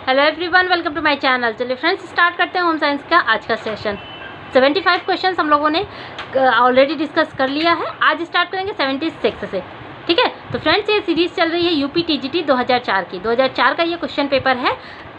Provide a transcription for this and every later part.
Hello everyone, welcome to my channel. चलिए friends, start करते हैं होम साइंस का आज का सेशन। 75 क्वेश्चंस हम लोगों ने ऑलरेडी डिस्कस कर लिया है। आज स्टार्ट करेंगे 76 से। ठीक है, तो फ्रेंड्स ये सीरीज़ चल रही है यूपी टीजीटी 2004 की। 2004 का ये क्वेश्चन पेपर है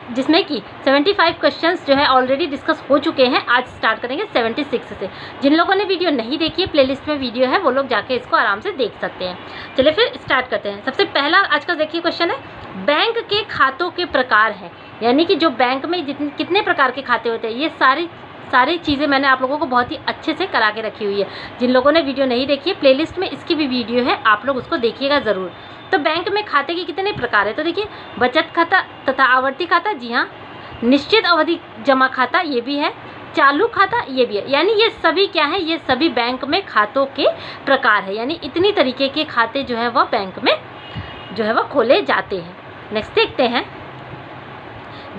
जिसमें कि 75 क्वेश्चंस जो है ऑलरेडी डिस्कस हो चुके हैं। आज स्टार्ट करेंगे 76 से। जिन लोगों ने वीडियो नहीं देखी है, प्लेलिस्ट में वीडियो है, वो लोग जाके इसको आराम से देख सकते हैं। चलिए फिर स्टार्ट करते हैं। सबसे पहला आज का देखिए क्वेश्चन है, बैंक के खातों के प्रकार हैं, यानी कि जो बैंक में कितने प्रकार के खाते होते हैं, ये सारी चीज़ें मैंने आप लोगों को बहुत ही अच्छे से करा के रखी हुई है। जिन लोगों ने वीडियो नहीं देखी है, प्लेलिस्ट में इसकी भी वीडियो है, आप लोग उसको देखिएगा ज़रूर। तो बैंक में खाते के कितने प्रकार है, तो देखिए बचत खाता तथा आवर्ती खाता, जी हाँ, निश्चित अवधि जमा खाता ये भी है, चालू खाता ये भी है। यानी ये सभी क्या है, ये सभी बैंक में खातों के प्रकार है। यानी इतनी तरीके के खाते जो है वह बैंक में जो है वह खोले जाते हैं। नेक्स्ट देखते हैं,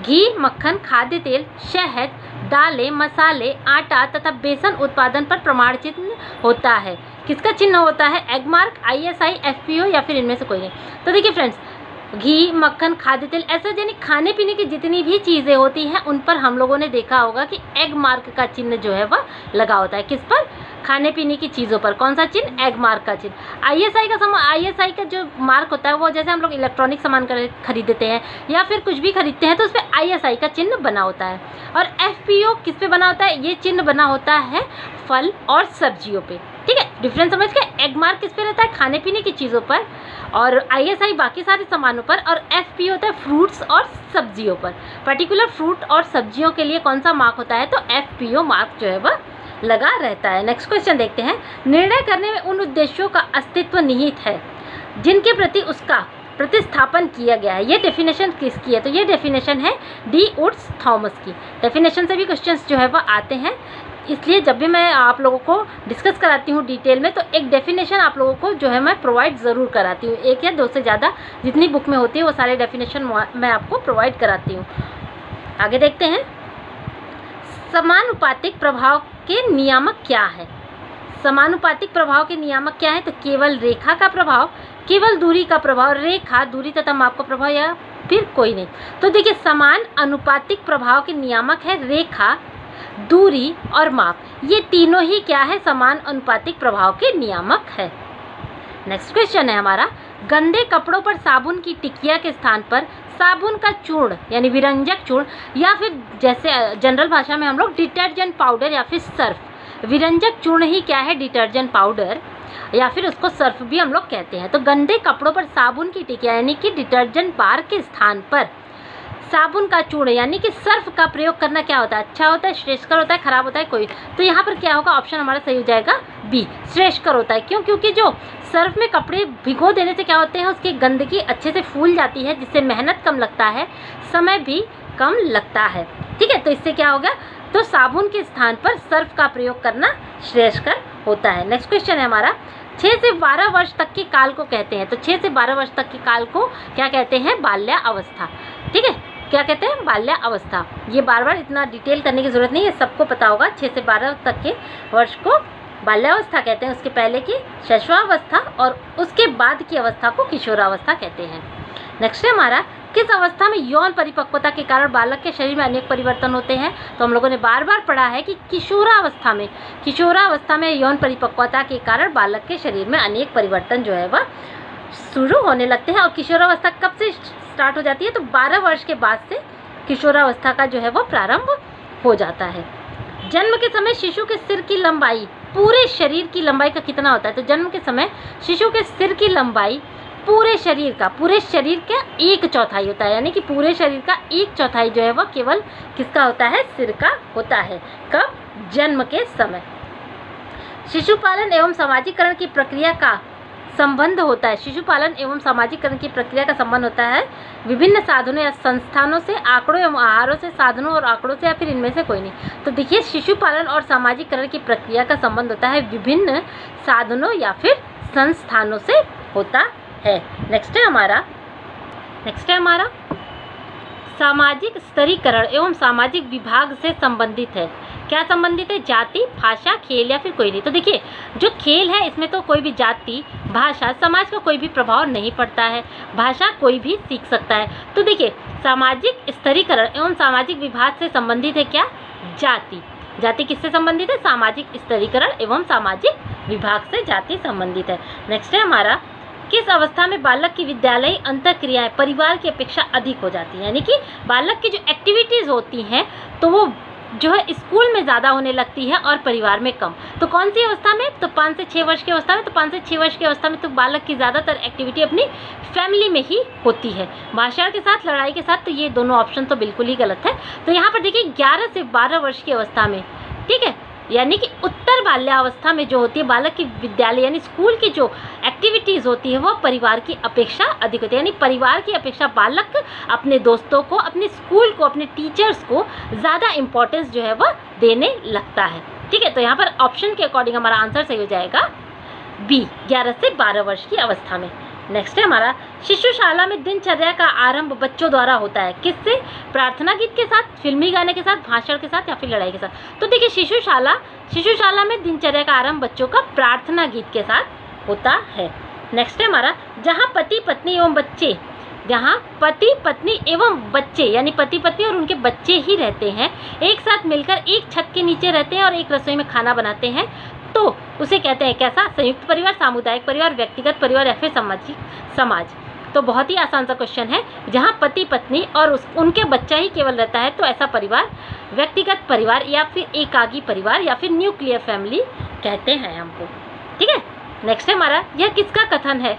घी, मक्खन, खाद्य तेल, शहद, दालें, मसाले, आटा तथा बेसन उत्पादन पर प्रमाण चिन्ह होता है। किसका चिन्ह होता है? एग मार्क, ISI, FPO या फिर इनमें से कोई नहीं। तो देखिए फ्रेंड्स, घी, मक्खन, खाद्य तेल, ऐसा यानी खाने पीने की जितनी भी चीज़ें होती हैं उन पर हम लोगों ने देखा होगा कि एग मार्क का चिन्ह जो है वह लगा होता है। किस पर? खाने पीने की चीज़ों पर। कौन सा चिन्ह? एग मार्क का चिन्ह। ISI का जो मार्क होता है वो जैसे हम लोग इलेक्ट्रॉनिक सामान खरीदते हैं या फिर कुछ भी खरीदते हैं तो उस पर ISI का चिन्ह बना होता है। और FPO किस पे बना होता है? ये चिन्ह बना होता है फल और सब्जियों पे। ठीक है, डिफरेंस समझ के। एग मार्क किस पे रहता है? खाने पीने की चीज़ों पर, और ISI बाकी सारे सामानों पर, और FPO होता है फ्रूट्स और सब्जियों पर। पर्टिकुलर फ्रूट और सब्जियों के लिए कौन सा मार्क होता है? तो FPO मार्क जो है वह लगा रहता है। नेक्स्ट क्वेश्चन देखते हैं, निर्णय करने में उन उद्देश्यों का अस्तित्व निहित है जिनके प्रति उसका प्रतिस्थापन किया गया है। ये डेफिनेशन किसकी है? तो ये डेफिनेशन है D. वुड्स थॉमस की। डेफिनेशन से भी क्वेश्चंस जो है वह आते हैं, इसलिए जब भी मैं आप लोगों को डिस्कस कराती हूँ डिटेल में तो एक डेफिनेशन आप लोगों को जो है मैं प्रोवाइड ज़रूर कराती हूँ। एक या दो से ज़्यादा जितनी बुक में होती है वो सारे डेफिनेशन मैं आपको प्रोवाइड कराती हूँ। आगे देखते हैं, समानुपातिक प्रभाव के नियामक क्या है? समानुपातिक प्रभाव के नियामक क्या है? तो केवल रेखा का प्रभाव, केवल दूरी का प्रभाव, रेखा, दूरी तथा माप का प्रभाव, या फिर कोई नहीं। तो देखिए, समान अनुपातिक प्रभाव के नियामक है रेखा, दूरी और माप। ये तीनों ही क्या है? समान अनुपातिक प्रभाव के नियामक है। नेक्स्ट क्वेश्चन है हमारा, गंदे कपड़ों पर साबुन की टिकिया के स्थान पर साबुन का चूर्ण यानी विरंजक चूर्ण, या फिर जैसे जनरल भाषा में हम लोग डिटर्जेंट पाउडर या फिर सर्फ। विरंजक चूर्ण ही क्या है? डिटर्जेंट पाउडर, या फिर उसको सर्फ भी हम लोग कहते हैं। तो गंदे कपड़ों पर साबुन की टिकिया यानी कि डिटर्जेंट बार के स्थान पर साबुन का चूर्ण यानी कि सर्फ का प्रयोग करना क्या होता है? अच्छा होता है, श्रेष्ठकर होता है, खराब होता है, कोई? तो यहाँ पर क्या होगा? ऑप्शन हमारा सही हो जाएगा B, श्रेष्ठकर होता है। क्यों? क्योंकि जो सर्फ में कपड़े भिगो देने से क्या होते हैं, उसकी गंदगी अच्छे से फूल जाती है, जिससे मेहनत कम लगता है, समय भी कम लगता है। ठीक है, तो इससे क्या होगा? तो साबुन के स्थान पर सर्फ का प्रयोग करना श्रेष्ठकर होता है। नेक्स्ट क्वेश्चन है हमारा, 6 से 12 वर्ष तक के काल को कहते हैं। तो 6 से 12 वर्ष तक के काल को क्या कहते हैं? बाल्यावस्था। ठीक है, क्या कहते हैं? बाल्यावस्था। ये बार बार इतना डिटेल करने की जरूरत नहीं है, सबको पता होगा। 6 से 12 तक के वर्ष को बाल्यावस्था कहते हैं, उसके पहले की शैशवावस्था, और उसके बाद की अवस्था को किशोरावस्था कहते हैं। नेक्स्ट है हमारा, किस अवस्था में यौन परिपक्वता के कारण बालक के शरीर में अनेक परिवर्तन होते हैं? तो हम लोगों ने बार बार पढ़ा है कि किशोरावस्था में यौन परिपक्वता के कारण बालक के शरीर में अनेक परिवर्तन जो है वह शुरू होने लगते हैं। और किशोरावस्था कब से स्टार्ट हो जाती है? तो 12 वर्ष के बाद से किशोरावस्था का जो है वो प्रारंभ हो जाता है। जन्म के समय शिशु के सिर की लंबाई पूरे शरीर की लंबाई का कितना होता है? तो जन्म के समय शिशु के सिर की लंबाई पूरे शरीर का 1/4 होता है। यानी कि पूरे शरीर का 1/4 जो है वह केवल किसका होता है? सिर का होता है। कब? जन्म के समय। शिशुपालन एवं सामाजिकरण की प्रक्रिया का संबंध होता है। शिशुपालन एवं सामाजिकरण की प्रक्रिया का संबंध होता है विभिन्न साधनों या संस्थानों से, आंकड़ों एवं आहारों से, साधनों और आंकड़ों से, या फिर इनमें से कोई नहीं। तो देखिए, शिशुपालन और सामाजिकरण की प्रक्रिया का संबंध होता है विभिन्न साधनों या फिर संस्थानों से होता है। नेक्स्ट है हमारा सामाजिक स्तरीकरण एवं सामाजिक विभाग से संबंधित है। क्या संबंधित है? जाति, भाषा, खेल, या फिर कोई नहीं। तो देखिए, जो खेल है इसमें तो कोई भी जाति, भाषा, समाज का कोई भी प्रभाव नहीं पड़ता है, भाषा कोई भी सीख सकता है। तो देखिए, सामाजिक स्तरीकरण एवं सामाजिक विभाग से संबंधित है क्या? जाति। जाति किससे संबंधित है? सामाजिक स्तरीकरण एवं सामाजिक विभाग से जाति संबंधित है। नेक्स्ट है हमारा, किस अवस्था में बालक की विद्यालय अंतःक्रियाएं परिवार की अपेक्षा अधिक हो जाती है? यानी कि बालक की जो एक्टिविटीज़ होती हैं तो वो जो है स्कूल में ज़्यादा होने लगती है और परिवार में कम। तो कौन सी अवस्था में? तो 5 से 6 वर्ष की अवस्था में। तो 5 से 6 वर्ष की अवस्था में तो बालक की ज़्यादातर एक्टिविटी अपनी फैमिली में ही होती है, भाषण के साथ, लड़ाई के साथ। तो ये दोनों ऑप्शन तो बिल्कुल ही गलत है। तो यहाँ पर देखिए 11 से 12 वर्ष की अवस्था में, ठीक है, यानी कि उत्तर बाल्यावस्था में जो होती है बालक की विद्यालय यानी स्कूल की जो एक्टिविटीज़ होती है वह परिवार की अपेक्षा अधिक होती है। यानी परिवार की अपेक्षा बालक अपने दोस्तों को, अपने स्कूल को, अपने टीचर्स को ज़्यादा इम्पोर्टेंस जो है वह देने लगता है। ठीक है, तो यहाँ पर ऑप्शन के अकॉर्डिंग हमारा आंसर सही हो जाएगा बी, 11 से 12 वर्ष की अवस्था में। नेक्स्ट है हमारा, शिशुशाला में दिनचर्या का आरंभ बच्चों द्वारा होता है किससे? प्रार्थना गीत के साथ, फिल्मी गाने के साथ, भाषण के साथ या फिर लड़ाई के साथ। तो देखिए शिशुशाला में दिनचर्या का आरंभ बच्चों का प्रार्थना गीत के साथ होता है। नेक्स्ट है हमारा, जहाँ पति पत्नी एवं बच्चे यानी पति पत्नी और उनके बच्चे ही रहते हैं, एक साथ मिलकर एक छत के नीचे रहते हैं और एक रसोई में खाना बनाते हैं, तो उसे कहते हैं कैसा? संयुक्त परिवार, सामुदायिक परिवार, व्यक्तिगत परिवार या फिर समाज। तो बहुत ही आसान सा क्वेश्चन है। जहाँ पति पत्नी और उनके बच्चा ही केवल रहता है तो ऐसा परिवार व्यक्तिगत परिवार या फिर एकाकी परिवार या फिर न्यूक्लियर फैमिली कहते हैं हमको। ठीक है, नेक्स्ट है हमारा, यह किसका कथन है?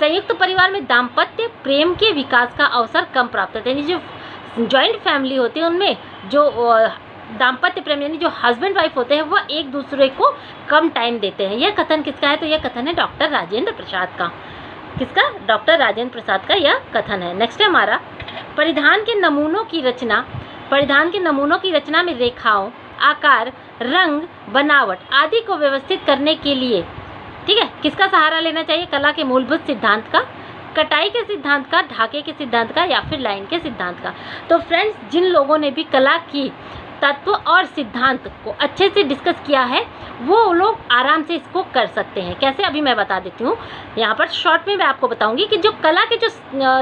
संयुक्त परिवार में दाम्पत्य प्रेम के विकास का अवसर कम प्राप्त होता है। यानी जो जॉइंट फैमिली होती है उनमें जो दाम्पत्य प्रेम यानी जो हस्बैंड वाइफ होते हैं वह एक दूसरे को कम टाइम देते हैं। यह कथन किसका है? तो यह कथन है डॉक्टर राजेंद्र प्रसाद का। किसका? डॉक्टर राजेंद्र प्रसाद का यह कथन है। नेक्स्ट है हमारा, परिधान के नमूनों की रचना में रेखाओं, आकार, रंग, बनावट आदि को व्यवस्थित करने के लिए, ठीक है, किसका सहारा लेना चाहिए? कला के मूलभूत सिद्धांत का, कटाई के सिद्धांत का, ढाके के सिद्धांत का या फिर लाइन के सिद्धांत का। तो फ्रेंड्स, जिन लोगों ने भी कला की तत्व और सिद्धांत को अच्छे से डिस्कस किया है वो लोग आराम से इसको कर सकते हैं। कैसे? अभी मैं बता देती हूँ। यहाँ पर शॉर्ट में मैं आपको बताऊंगी कि जो कला के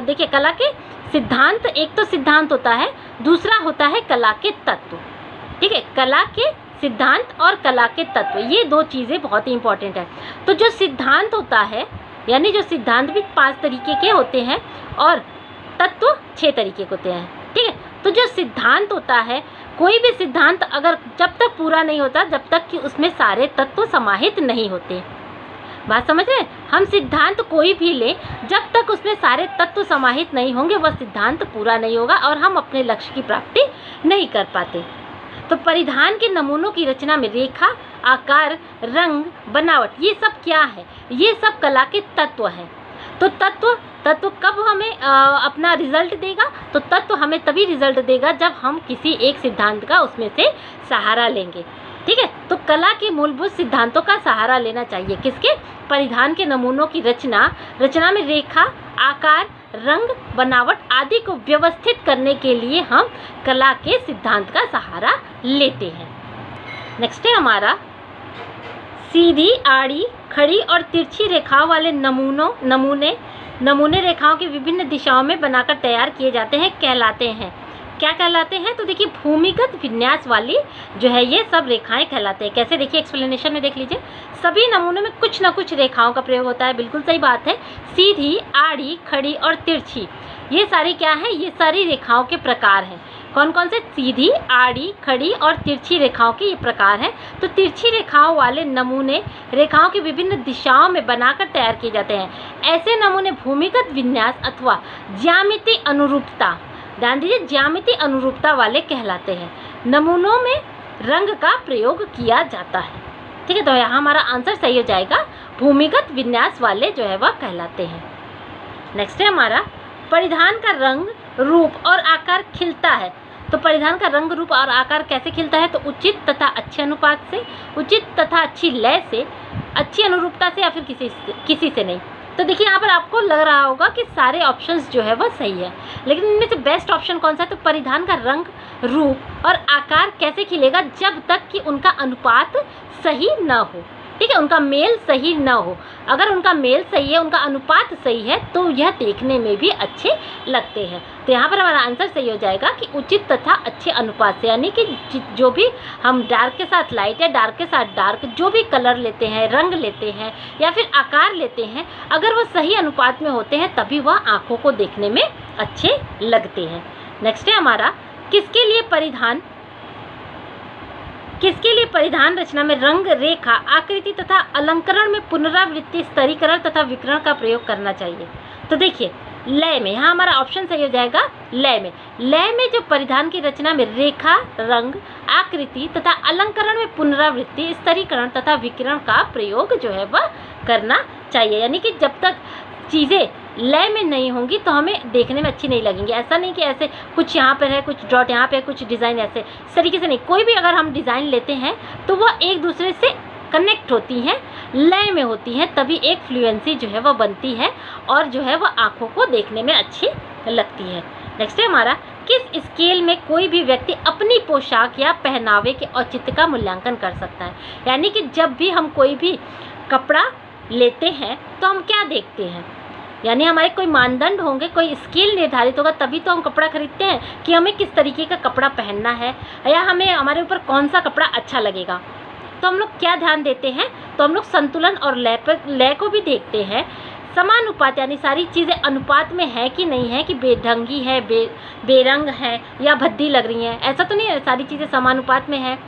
देखिए कला के सिद्धांत, एक तो सिद्धांत होता है, दूसरा होता है कला के तत्व। ठीक है, कला के सिद्धांत और कला के तत्व, ये दो चीज़ें बहुत ही इंपॉर्टेंट है। तो जो सिद्धांत होता है, यानी जो सिद्धांत भी 5 तरीके के होते हैं और तत्व 6 तरीके के होते हैं। ठीक है, तो जो सिद्धांत होता है, कोई भी सिद्धांत अगर जब तक पूरा नहीं होता जब तक कि उसमें सारे तत्व समाहित नहीं होते। बात समझ रहे हैं? हम सिद्धांत कोई भी लें, जब तक उसमें सारे तत्व समाहित नहीं होंगे वह सिद्धांत पूरा नहीं होगा और हम अपने लक्ष्य की प्राप्ति नहीं कर पाते। तो परिधान के नमूनों की रचना में रेखा, आकार, रंग, बनावट, ये सब क्या है? ये सब कला के तत्व हैं। तो तत्व कब हमें अपना रिजल्ट देगा? तो तत्व हमें तभी रिजल्ट देगा जब हम किसी एक सिद्धांत का उसमें से सहारा लेंगे। ठीक है, तो कला के मूलभूत सिद्धांतों का सहारा लेना चाहिए। किसके? परिधान के नमूनों की रचना में रेखा, आकार, रंग, बनावट आदि को व्यवस्थित करने के लिए हम कला के सिद्धांत का सहारा लेते हैं। नेक्स्ट है हमारा, सीधी, आड़ी, खड़ी और तिरछी रेखाओं वाले नमूने रेखाओं की विभिन्न दिशाओं में बनाकर तैयार किए जाते हैं, कहलाते हैं। क्या कहलाते हैं? तो देखिए भूमिगत विन्यास वाली जो है ये सब रेखाएं कहलाते हैं। कैसे? देखिए एक्सप्लेनेशन में देख लीजिए। सभी नमूनों में कुछ न कुछ रेखाओं का प्रयोग होता है। बिल्कुल सही बात है। सीधी, आड़ी, खड़ी और तिरछी, ये सारी क्या है? ये सारी रेखाओं के प्रकार हैं। कौन कौन से? सीधी, आड़ी, खड़ी और तिरछी रेखाओं के ये प्रकार हैं। तो तिरछी रेखाओं वाले नमूने रेखाओं की विभिन्न दिशाओं में बनाकर तैयार किए जाते हैं। ऐसे नमूने भूमिगत विन्यास अथवा ज्यामिति अनुरूपता, ध्यान दीजिए, ज्यामिति अनुरूपता वाले कहलाते हैं। नमूनों में रंग का प्रयोग किया जाता है। ठीक है, तो यहाँ हमारा आंसर सही हो जाएगा, भूमिगत विन्यास वाले जो है वह कहलाते हैं। नेक्स्ट है हमारा, परिधान का रंग, रूप और आकार खिलता है। तो परिधान का रंग, रूप और आकार कैसे खिलता है? तो उचित तथा अच्छे अनुपात से, उचित तथा अच्छी लय से, अच्छी अनुरूपता से या फिर किसी से नहीं। तो देखिए यहाँ पर आपको लग रहा होगा कि सारे ऑप्शंस जो है वह सही है, लेकिन इनमें से बेस्ट ऑप्शन कौन सा है? तो परिधान का रंग, रूप और आकार कैसे खिलेगा? जब तक कि उनका अनुपात सही न हो। ठीक है, उनका मेल सही ना हो। अगर उनका मेल सही है, उनका अनुपात सही है, तो यह देखने में भी अच्छे लगते हैं। तो यहाँ पर हमारा आंसर सही हो जाएगा कि उचित तथा अच्छे अनुपात से, यानी कि जो भी हम डार्क के साथ लाइट या डार्क के साथ डार्क जो भी कलर लेते हैं, रंग लेते हैं या फिर आकार लेते हैं, अगर वो सही अनुपात में होते हैं तभी वह आँखों को देखने में अच्छे लगते हैं। नेक्स्ट है हमारा, किसके लिए परिधान रचना में रंग, रेखा, आकृति तथा अलंकरण में पुनरावृत्ति, स्तरीकरण तथा विकर्ण का प्रयोग करना चाहिए। तो देखिए लय में, यहाँ हमारा ऑप्शन सही हो जाएगा लय में। लय में जो परिधान की रचना में रेखा, रंग, आकृति तथा अलंकरण में पुनरावृत्ति, स्तरीकरण तथा विकर्ण का प्रयोग जो है वह करना चाहिए। यानी कि जब तक चीज़ें लय में नहीं होंगी तो हमें देखने में अच्छी नहीं लगेंगी। ऐसा नहीं कि ऐसे कुछ यहाँ पर है, कुछ डॉट यहाँ पे है, कुछ डिज़ाइन ऐसे, इस तरीके से नहीं। कोई भी अगर हम डिज़ाइन लेते हैं तो वह एक दूसरे से कनेक्ट होती हैं, लय में होती हैं, तभी एक फ्लुएंसी जो है वह बनती है और जो है वह आँखों को देखने में अच्छी लगती है। नेक्स्ट है हमारा, किस स्केल में कोई भी व्यक्ति अपनी पोशाक या पहनावे के औचित्य का मूल्यांकन कर सकता है। यानी कि जब भी हम कोई भी कपड़ा लेते हैं तो हम क्या देखते हैं, यानी हमारे कोई मानदंड होंगे, कोई स्केल निर्धारित होगा, तभी तो हम कपड़ा खरीदते हैं कि हमें किस तरीके का कपड़ा पहनना है या हमें हमारे ऊपर कौन सा कपड़ा अच्छा लगेगा। तो हम लोग क्या ध्यान देते हैं, तो हम लोग संतुलन और लय को भी देखते हैं। समानुपात, यानी सारी चीज़ें अनुपात में है कि नहीं है, कि बेढंगी है, बेरंग है या भद्दी लग रही हैं, ऐसा तो नहीं है, सारी चीज़ें समानुपात में है।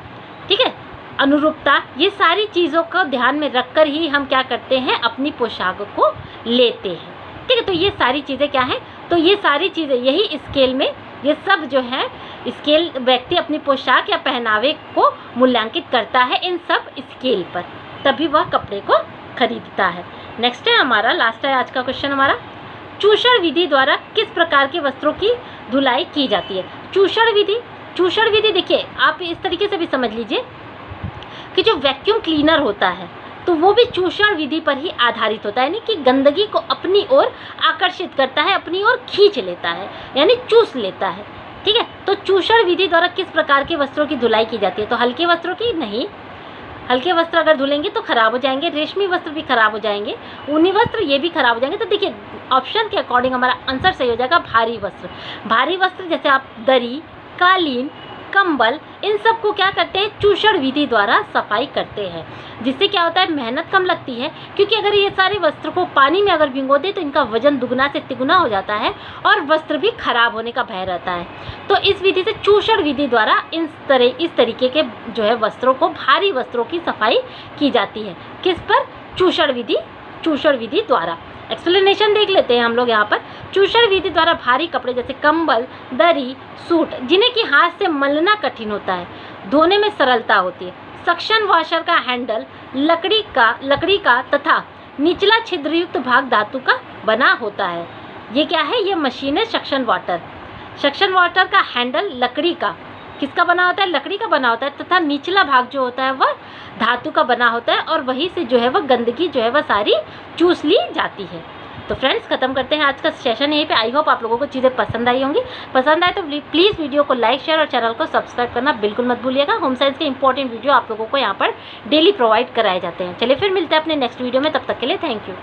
ठीक है, अनुरूपता, ये सारी चीज़ों को ध्यान में रखकर ही हम क्या करते हैं, अपनी पोशाक को लेते हैं। ठीक है, तो ये सारी चीज़ें क्या हैं, तो ये सारी चीज़ें यही स्केल में, ये सब जो है स्केल व्यक्ति अपनी पोशाक या पहनावे को मूल्यांकित करता है इन सब स्केल पर, तभी वह कपड़े को खरीदता है। नेक्स्ट है हमारा, लास्ट है आज का क्वेश्चन हमारा, चूषण विधि द्वारा किस प्रकार के वस्त्रों की धुलाई की जाती है। चूषण विधि देखिए आप इस तरीके से भी समझ लीजिए कि जो वैक्यूम क्लीनर होता है तो वो भी चूषण विधि पर ही आधारित होता है, यानी कि गंदगी को अपनी ओर आकर्षित करता है, अपनी ओर खींच लेता है, यानी चूस लेता है। ठीक है, तो चूषण विधि द्वारा किस प्रकार के वस्त्रों की धुलाई की जाती है, तो हल्के वस्त्रों की नहीं, हल्के वस्त्र अगर धुलेंगे तो खराब हो जाएंगे, रेशमी वस्त्र भी खराब हो जाएंगे, ऊनी वस्त्र ये भी खराब हो जाएंगे। तो देखिए ऑप्शन के अकॉर्डिंग हमारा आंसर सही हो जाएगा भारी वस्त्र। भारी वस्त्र जैसे आप दरी, कालीन, कंबल, इन सब को क्या करते हैं, चूषण विधि द्वारा सफाई करते हैं, जिससे क्या होता है, मेहनत कम लगती है, क्योंकि अगर ये सारे वस्त्र को पानी में अगर भिगो दे तो इनका वजन दुगना से तिगुना हो जाता है और वस्त्र भी खराब होने का भय रहता है। तो इस विधि से चूषण विधि द्वारा इस तरीके के जो है वस्त्रों को, भारी वस्त्रों की सफाई की जाती है। किस पर, चूषण विधि द्वारा। एक्सप्लेनेशन देख लेते हैं हम लोग यहाँ पर। चूषण विधि द्वारा भारी कपड़े जैसे कंबल, दरी, सूट, जिन्हें कि हाथ से मलना कठिन होता है, धोने में सरलता होती है, सक्शन वॉशर का हैंडल लकड़ी का तथा निचला छिद्रयुक्त भाग धातु का बना होता है। ये क्या है, ये मशीन है सक्शन वाटर का हैंडल लकड़ी का, किसका बना होता है, लकड़ी का बना होता है, तथा निचला भाग जो होता है वह धातु का बना होता है और वहीं से जो है वह गंदगी जो है वह सारी चूस ली जाती है। तो फ्रेंड्स खत्म करते हैं आज का सेशन यहीं पे। आई होप आप लोगों को चीज़ें पसंद आई होंगी। पसंद आए तो प्लीज़ वीडियो को लाइक, शेयर और चैनल को सब्सक्राइब करना बिल्कुल मत भूलिएगा। होम साइंस के इंपॉर्टेंट वीडियो आप लोगों को यहाँ पर डेली प्रोवाइड कराए जाते हैं। चलिए फिर मिलते हैं अपने नेक्स्ट वीडियो में, तब तक के लिए थैंक यू।